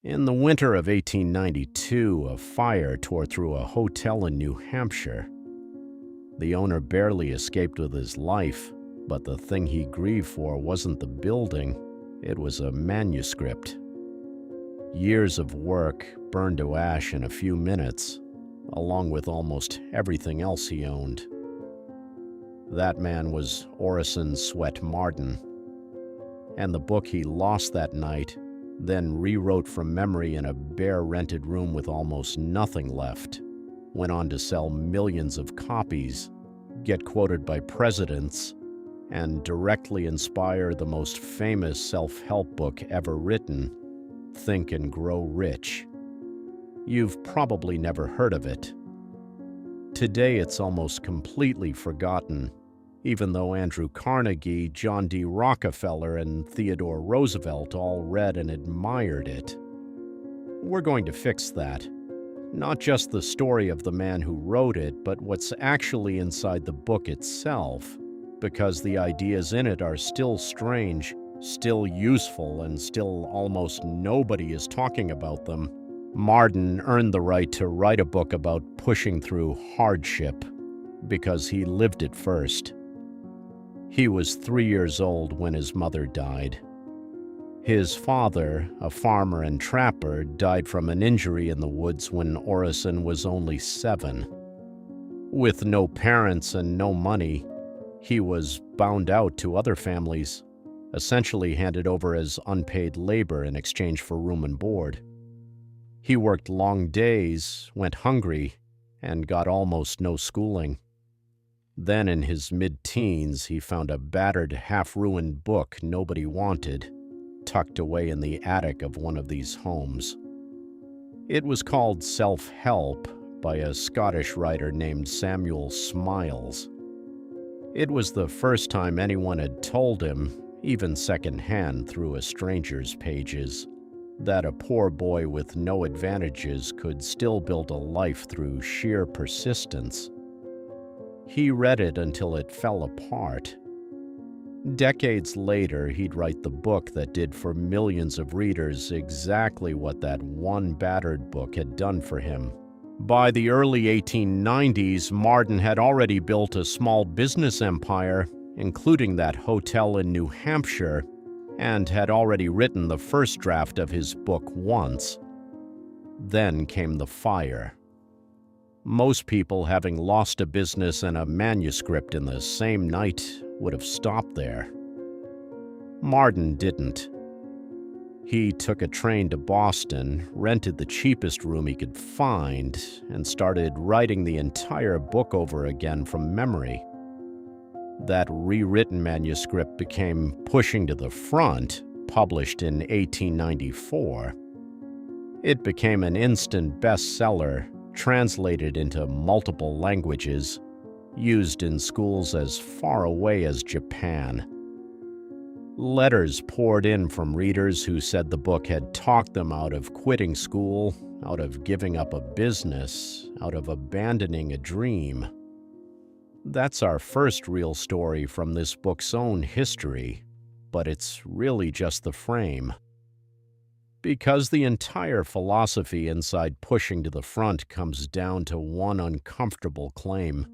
In the winter of 1892, a fire tore through a hotel in New Hampshire. The owner barely escaped with his life, but the thing he grieved for wasn't the building, it was a manuscript. Years of work burned to ash in a few minutes, along with almost everything else he owned. That man was Orison Swett Marden, and the book he lost that night, then rewrote from memory in a bare rented room with almost nothing left, went on to sell millions of copies, get quoted by presidents, and directly inspire the most famous self-help book ever written, Think and Grow Rich. You've probably never heard of it. Today it's almost completely forgotten, even though Andrew Carnegie, John D. Rockefeller, and Theodore Roosevelt all read and admired it. We're going to fix that. Not just the story of the man who wrote it, but what's actually inside the book itself, because the ideas in it are still strange, still useful, and still almost nobody is talking about them. Marden earned the right to write a book about pushing through hardship, because he lived it first. He was 3 years old when his mother died. His father, a farmer and trapper, died from an injury in the woods when Orison was only 7. With no parents and no money, he was bound out to other families, essentially handed over as unpaid labor in exchange for room and board. He worked long days, went hungry, and got almost no schooling. Then in his mid-teens, he found a battered, half-ruined book nobody wanted, tucked away in the attic of one of these homes. It was called Self-Help by a Scottish writer named Samuel Smiles. It was the first time anyone had told him, even secondhand through a stranger's pages, that a poor boy with no advantages could still build a life through sheer persistence. He read it until it fell apart. Decades later, he'd write the book that did for millions of readers exactly what that one battered book had done for him. By the early 1890s, Marden had already built a small business empire, including that hotel in New Hampshire, and had already written the first draft of his book once. Then came the fire. Most people, having lost a business and a manuscript in the same night, would have stopped there. Marden didn't. He took a train to Boston, rented the cheapest room he could find, and started writing the entire book over again from memory. That rewritten manuscript became Pushing to the Front, published in 1894. It became an instant bestseller, translated into multiple languages, used in schools as far away as Japan. Letters poured in from readers who said the book had talked them out of quitting school, out of giving up a business, out of abandoning a dream. That's our first real story from this book's own history, but it's really just the frame. Because the entire philosophy inside Pushing to the Front comes down to one uncomfortable claim.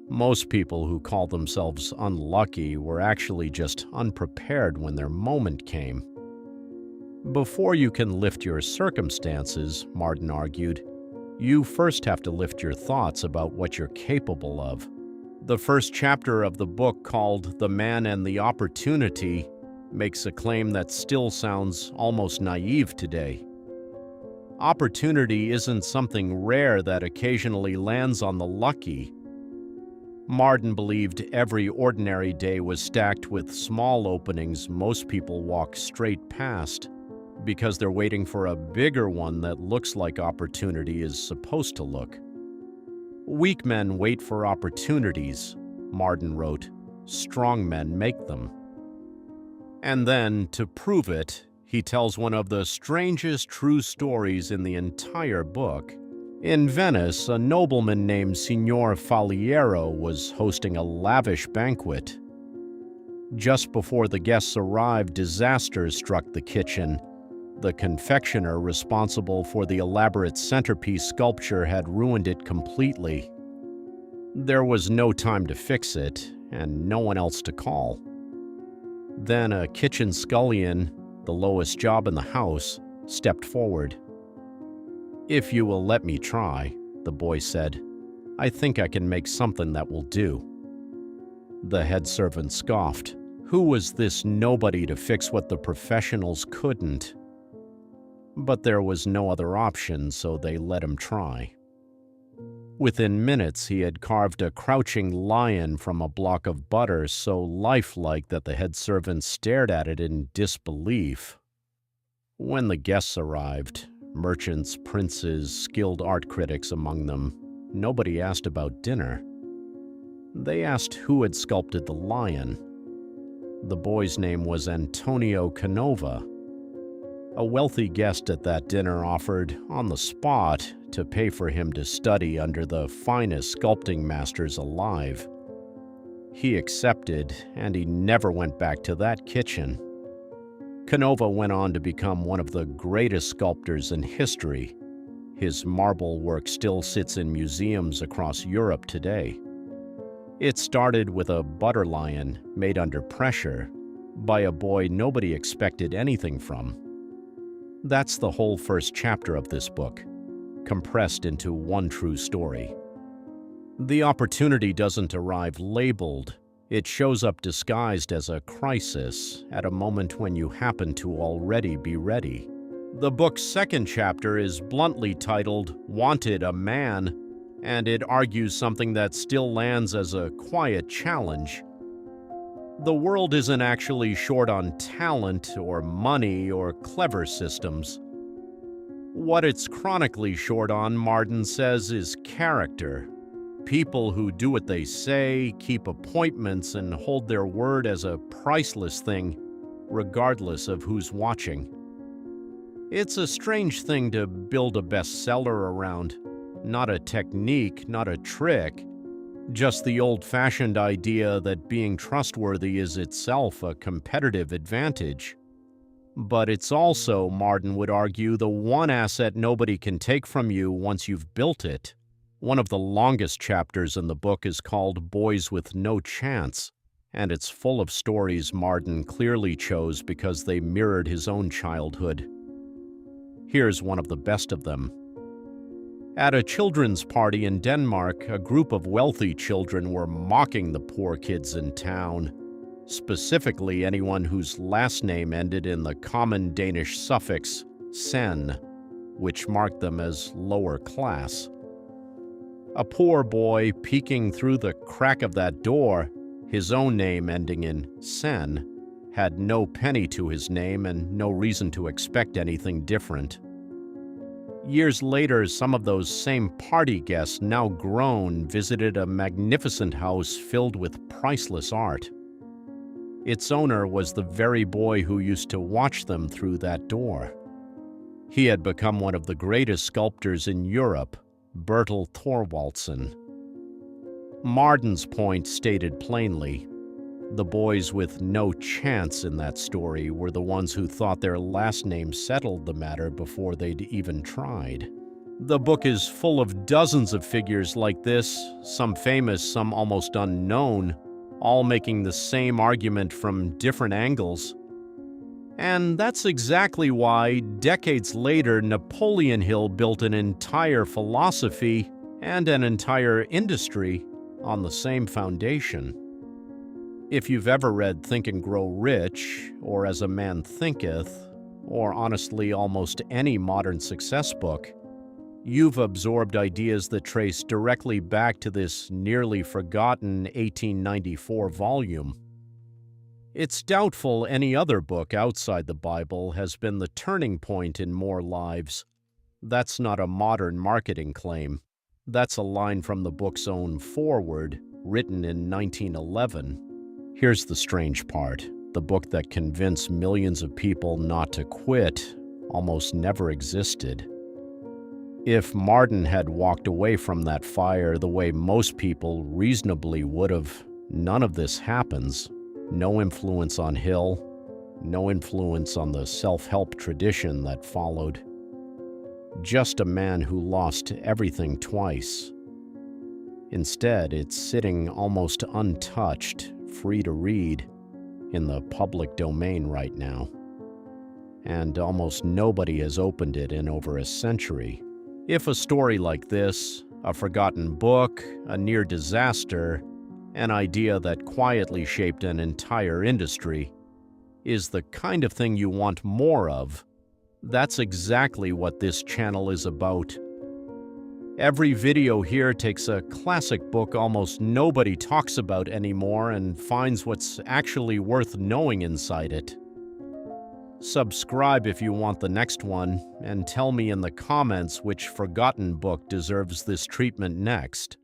Most people who call themselves unlucky were actually just unprepared when their moment came. Before you can lift your circumstances, Marden argued, you first have to lift your thoughts about what you're capable of. The first chapter of the book, called The Man and the Opportunity, makes a claim that still sounds almost naive today. Opportunity isn't something rare that occasionally lands on the lucky. Marden believed every ordinary day was stacked with small openings most people walk straight past, because they're waiting for a bigger one that looks like opportunity is supposed to look. Weak men wait for opportunities, Marden wrote. Strong men make them. And then, to prove it, he tells one of the strangest true stories in the entire book. In Venice, a nobleman named Signor Faliero was hosting a lavish banquet. Just before the guests arrived, disaster struck the kitchen. The confectioner responsible for the elaborate centerpiece sculpture had ruined it completely. There was no time to fix it, and no one else to call. Then a kitchen scullion, the lowest job in the house, stepped forward. "If you will let me try," the boy said, "I think I can make something that will do." The head servant scoffed. Who was this nobody to fix what the professionals couldn't? But there was no other option, so they let him try. Within minutes, he had carved a crouching lion from a block of butter so lifelike that the head servant stared at it in disbelief. When the guests arrived, merchants, princes, skilled art critics among them, nobody asked about dinner. They asked who had sculpted the lion. The boy's name was Antonio Canova. A wealthy guest at that dinner offered, on the spot, to pay for him to study under the finest sculpting masters alive. He accepted, and he never went back to that kitchen. Canova went on to become one of the greatest sculptors in history. His marble work still sits in museums across Europe today. It started with a butter lion made under pressure by a boy nobody expected anything from. That's the whole first chapter of this book, compressed into one true story. The opportunity doesn't arrive labeled. It shows up disguised as a crisis at a moment when you happen to already be ready. The book's second chapter is bluntly titled "Wanted a Man," and it argues something that still lands as a quiet challenge. The world isn't actually short on talent or money or clever systems. What it's chronically short on, Marden says, is character. People who do what they say, keep appointments, and hold their word as a priceless thing, regardless of who's watching. It's a strange thing to build a bestseller around. Not a technique, not a trick, just the old-fashioned idea that being trustworthy is itself a competitive advantage. But it's also, Marden would argue, the one asset nobody can take from you once you've built it. One of the longest chapters in the book is called Boys with No Chance, and it's full of stories Marden clearly chose because they mirrored his own childhood. Here's one of the best of them. At a children's party in Denmark, a group of wealthy children were mocking the poor kids in town, specifically anyone whose last name ended in the common Danish suffix sen, which marked them as lower class. A poor boy peeking through the crack of that door, his own name ending in sen, had no penny to his name and no reason to expect anything different. Years later, some of those same party guests, now grown, visited a magnificent house filled with priceless art. Its owner was the very boy who used to watch them through that door. He had become one of the greatest sculptors in Europe, Bertel Thorwaldsen. Marden's point stated plainly, the boys with no chance in that story were the ones who thought their last name settled the matter before they'd even tried. The book is full of dozens of figures like this, some famous, some almost unknown, all making the same argument from different angles. And that's exactly why, decades later, Napoleon Hill built an entire philosophy and an entire industry on the same foundation. If you've ever read Think and Grow Rich, or As a Man Thinketh, or honestly almost any modern success book, you've absorbed ideas that trace directly back to this nearly forgotten 1894 volume. It's doubtful any other book outside the Bible has been the turning point in more lives. That's not a modern marketing claim. That's a line from the book's own foreword, written in 1911. Here's the strange part. The book that convinced millions of people not to quit almost never existed. If Marden had walked away from that fire the way most people reasonably would have, none of this happens. No influence on Hill, No influence on the self-help tradition that followed. Just a man who lost everything twice. Instead, it's sitting almost untouched, free to read, in the public domain right now. And almost nobody has opened it in over a century. If a story like this, a forgotten book, a near disaster, an idea that quietly shaped an entire industry, is the kind of thing you want more of, that's exactly what this channel is about. Every video here takes a classic book almost nobody talks about anymore and finds what's actually worth knowing inside it. Subscribe if you want the next one, and tell me in the comments which forgotten book deserves this treatment next.